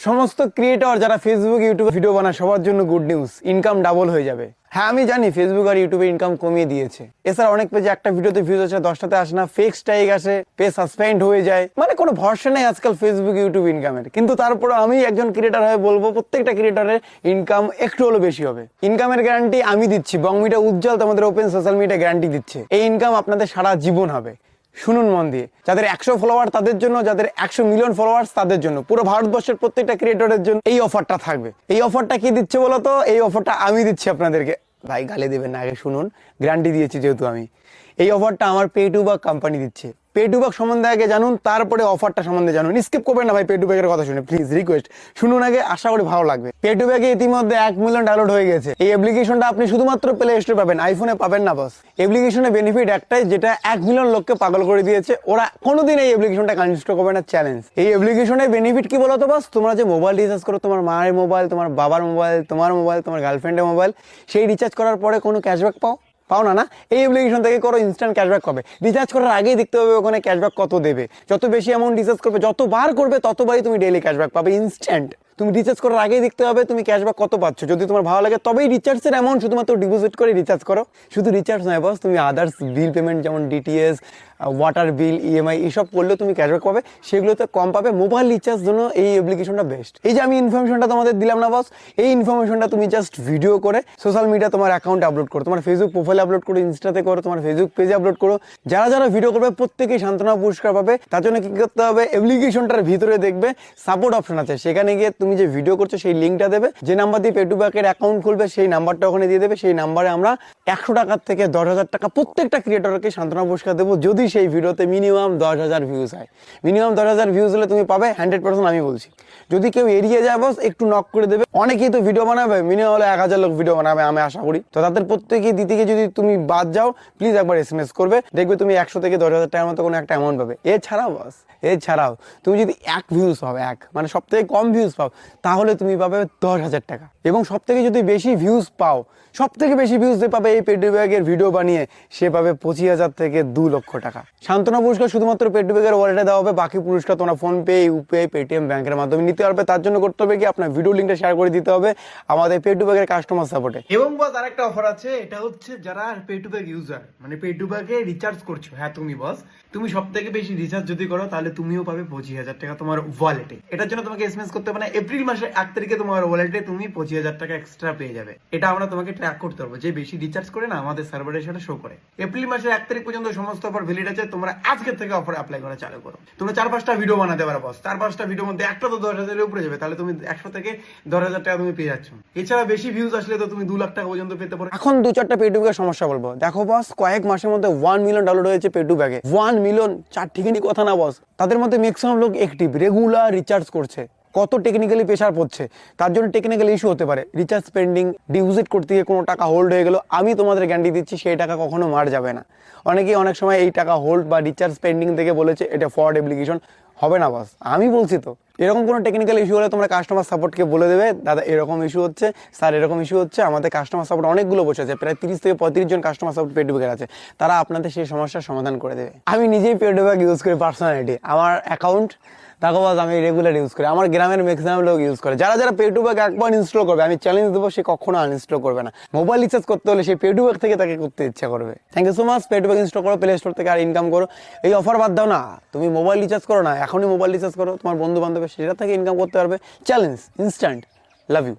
সমস্ত ক্রিয়েটর যারা ফেসবুক ইউটিউবে ভিডিও বানায় সবার জন্য গুড নিউজ, ইনকাম ডাবল হয়ে যাবে। হ্যাঁ আমি জানি ফেসবুক আর ইউটিউবে ইনকাম কমিয়ে দিয়েছে। এছাড়া অনেক পেজে একটা ভিডিওতে ভিউজ আসে 10টাতে আসে না, ফেক স্ট্রাইক আসে, পেজ সাসপেন্ড হয়ে যায়, মানে কোনো ভরসা নেই আজকাল ফেসবুক ইউটিউব ইনকামের। কিন্তু তারপরে আমি একজন ক্রিয়েটর হয়ে বলবো প্রত্যেকটা ক্রিয়েটরের ইনকাম একটু হলো বেশি হবে। ইনকামের গ্যারান্টি আমি দিচ্ছি, বং মিডিয়া উজ্জ্বল তোমাদের ওপেন সোশ্যাল মিডিয়া গ্যারান্টি দিচ্ছে। এই ইনকাম আপনাদের সারা জীবন হবে। শুনুন মন দিয়ে, যাদের 100 ফলোয়ার তাদের জন্য, যাদের 100 মিলিয়ন ফলোয়ার্স তাদের জন্য, পুরো ভারতবর্ষের প্রত্যেকটা ক্রিয়েটরের জন্য এই অফারটা থাকবে। এই অফারটা কি দিচ্ছে বলতো? এই অফারটা আমি দিচ্ছি আপনাদেরকে। ভাই গালি দেবেন না, আগে শুনুন, গ্যারান্টি দিয়েছি যেহেতু আমি। এই অফারটা আমার পে2বাক কোম্পানি দিচ্ছে। পে2বাক সম্বন্ধে আগে জানুন, তারপরে অফারটা সম্বন্ধে জানুন। স্কিপ করবেন না ভাই পে2বাকের কথা শুনে, প্লিজ রিকোয়েস্ট শুনুন আগে, আশা করি ভালো লাগবে। পে2বাকে ইতিমধ্যে 1 মিলিয়ন ডাউনলোড হয়ে গেছে। এই অ্যাপ্লিকেশনটা আপনি শুধুমাত্র প্লে স্টোরে পাবেন, আইফোনে পাবেন না বস। অ্যাপ্লিকেশনের বেনিফিট একটাই, যেটা 1 মিলিয়ন লোককে পাগল করে দিয়েছে। ওরা কোনোদিন এই অ্যাপ্লিকেশনটা আনইনস্টল করবে না, চ্যালেঞ্জ। এই অ্যাপ্লিকেশনের বেনিফিট কি বলতো বস? তোমরা যে মোবাইল রিচার্জ করো, তোমার মায়ের মোবাইল, তোমার বাবার মোবাইল, তোমার মোবাইল, তোমার গার্লফ্রেন্ডের মোবাইল, সেই রিচার্জ করার পরে কোনো ক্যাশব্যাক পাও না। এই অ্যাপ্লিকেশন থেকে করো, ইনস্ট্যান্ট ক্যাশব্যাক পাবে। রিচার্জ করার আগেই দেখতে হবে ওখানে ক্যাশব্যাক কত দেবে। যত বেশি অ্যামাউন্ট রিচার্জ করবে, যতবার করবে ততবারই তুমি ডেইলি ক্যাশব্যাক পাবে ইনস্ট্যান্ট। তুমি রিচার্জ করার আগেই দেখতে হবে তুমি ক্যাশব্যাক কত পাচ্ছ। যদি তোমার ভালো লাগে তবেই রিচার্জের অ্যামাউন্ট শুধুমাত্র ডিপোজিট করে রিচার্জ করো। শুধু রিচার্জ নয় বস, তুমি আদার্স বিল পেমেন্ট যেমন ডিটিএস, ওয়াটার বিল, ইএমআই এইসব করলেও তুমি ক্যাশব্যাক পাবে, সেগুলোতে কম পাবে। মোবাইল রিচার্জ জন্য এই অ্যাপ্লিকেশনটা বেস্ট। এই যে আমি ইনফরমেশনটা তোমাদের দিলাম না বস, এই ইনফরমেশনটা তুমি জাস্ট ভিডিও করে সোশ্যাল মিডিয়া তোমার অ্যাকাউন্টে আপলোড করো, তোমার ফেসবুক প্রোফাইলে আপলোড করো, ইনস্টাতে করো, তোমার ফেসবুক পেজে আপলোড করো। যারা যারা ভিডিও করবে প্রত্যেকেই সান্ত্বনা পুরস্কার পাবে। তার জন্য কি করতে হবে? অ্যাপ্লিকেশনটার ভিতরে দেখবে সাপোর্ট অপশন আছে, সেখানে গিয়ে তুমি যে ভিডিও করছো সেই লিঙ্কটা দেবে। যে নাম্বার দিয়ে পে2বাকের অ্যাকাউন্ট খুলবে সেই নাম্বারটা ওখানে দিয়ে দেবে। সেই নাম্বারে আমরা 100 টাকার থেকে 10,000 টাকা প্রত্যেকটা ক্রিয়েটরকে সান্ত্বনা পুরস্কার দেবো, যদি সেই ভিডিওতে মিনিমাম 10,000 ভিউজ হয়। মিনিমাম 10,000 ভিউজ হলে তুমি পাবে 100%, আমি বলছি। যদি কেউ এড়িয়ে যায় বস, একটু নক করে দেবে। অনেকেই তো ভিডিও বানাবে, মিনিমাম হলে 1000 লোক ভিডিও বানাবে আমি আশা করি। তো তাদের প্রত্যেকেই দিতে গিয়ে যদি তুমি বাদ যাও, প্লিজ একবার SMS করবে, দেখবে তুমি 100 থেকে 10,000 টাকার মতো কোনো একটা অ্যামাউন্ট পাবে। এছাড়াও বস, এছাড়াও তুমি যদি 1 ভিউজ পাও, মানে সব থেকে কম ভিউজ পাও, তাহলে তুমি পাবে 10,000 টাকা। এবং সব থেকে যদি বেশি ভিউজ পাও, সব থেকে বেশি ভিউজ যে পাবে এই পে2বাকের ভিডিও বানিয়ে, সে পাবে 25,000 থেকে 2 লক্ষ টাকা। সান্ত্বনা পুরস্কার শুধুমাত্র পে2বাকের ওয়ালেটে দেওয়া হবে। বাকি পুরস্কার তোমরা ফোনপে, ইউপিআই, পেটিএম ব্যাংকের মাধ্যমে নিতে পারবে। তার জন্য করতে হবে কি, আপনার ভিডিও লিঙ্কটা শেয়ার করে দিতে হবে আমাদের পে2বাকের কাস্টমার সাপোর্টে। এবং বস আরেকটা অফার আছে, এটা হচ্ছে যারা পে2বাক ইউজার, মানে পে2বাকে রিচার্জ করছো, হ্যাঁ তুমি বস, তুমি সব থেকে বেশি রিচার্জ যদি করো তাহলে তুমিও পাবে 25,000 টাকা তোমার ওয়ালেটে। এটার জন্য তোমাকে SMS করতে হবে না। এপ্রিল মাসের 1 তারিখে তোমার ওয়ালেটে তুমি 25,000 টাকা এক্সট্রা পেয়ে যাবে। এটা আমরা তোমাকে ট্র্যাক করতে পারবো, যে বেশি রিচার্জ করে না আমাদের সার্ভারের সাথে শো করে। এপ্রিল মাসের 1 তারিখ পর্যন্ত সমস্ত অফার ভ্যালিড আছে। তোমরা আজকে থেকে অফার অ্যাপ্লাই করা চালু করো। তোমরা 4-5টা ভিডিও বানাতে পারো বস। 4-5টা ভিডিওর মধ্যে একটা তো 10,000 এর উপরে যাবে, তাহলে তুমি 100 থেকে 10,000 টাকা তুমি পেয়ে যাচ্ছ। এছাড়া বেশি ভিউজ আসলে তো তুমি 2 লাখ টাকা পর্যন্ত পেতে পারো। এখন 2-4টা পে2বাকের সমস্যা বলবো। দেখো বস, কয়েক মাসের মধ্যে 1 মিলিয়ন ডাউনলোড হয়েছে পে2বাকে। 1 মিলিয়ন, 4 ঠিকই কথা না বস। তাদের মধ্যে ম্যাক্সিমাম লোক অ্যাক্টিভ, রেগুলার রিচার্জ করছে। কত টেকনিক্যালি প্রেশার পড়ছে, তার জন্য টেকনিক্যাল ইস্যু হতে পারে। রিচার্জ পেন্ডিং, ডিপোজিট করতে গিয়ে কোনো টাকা হোল্ড হয়ে গেল, আমি তোমাদের গ্যারান্টি দিচ্ছি সেই টাকা কখনো মার যাবে না। অনেকেই অনেক সময় এই টাকা হোল্ড বা রিচার্জ পেন্ডিং থেকে বলেছে এটা ফ্রড অ্যাপ্লিকেশন, হবে না বস, আমি বলছি তো। এরকম কোনো টেকনিক্যাল ইস্যু হলে তোমরা কাস্টমার সাপোর্টকে বলে দেবে, দাদা এরকম ইস্যু হচ্ছে, স্যার এরকম ইস্যু হচ্ছে। আমাদের কাস্টমার সাপোর্ট অনেকগুলো বসে আছে, প্রায় 30 থেকে 35 জন কাস্টমার সাপোর্ট পে2বাকের আছে। তারা আপনাদের সেই সমস্যার সমাধান করে দেবে। আমি নিজেই পে2বাক ইউজ করি পার্সোনালিটি, আমার অ্যাকাউন্ট দেখো বস, আমি রেগুলার ইউজ করি। আমার গ্রামের ম্যাক্সিমাম লোক ইউজ করে। যারা যারা পে2বাক একবার ইনস্টল করবে, আমি চ্যালেঞ্জ দেবো, সে কখনো আনইনস্টল করবে না। মোবাইল রিচার্জ করতে হলে সেই পে2বাক থেকে তাকে করতে ইচ্ছা করবে। Thank you so much. পে2বাক ইনস্টল করো প্লে স্টোর থেকে, আর ইনকাম করো। এই অফার বাদ দাও না, তুমি মোবাইল রিচার্জ করো না, এখনই মোবাইল রিচার্জ করো, তোমার বন্ধু বান্ধবের সেটা থেকে ইনকাম করতে পারবে। Challenge instant. Love you.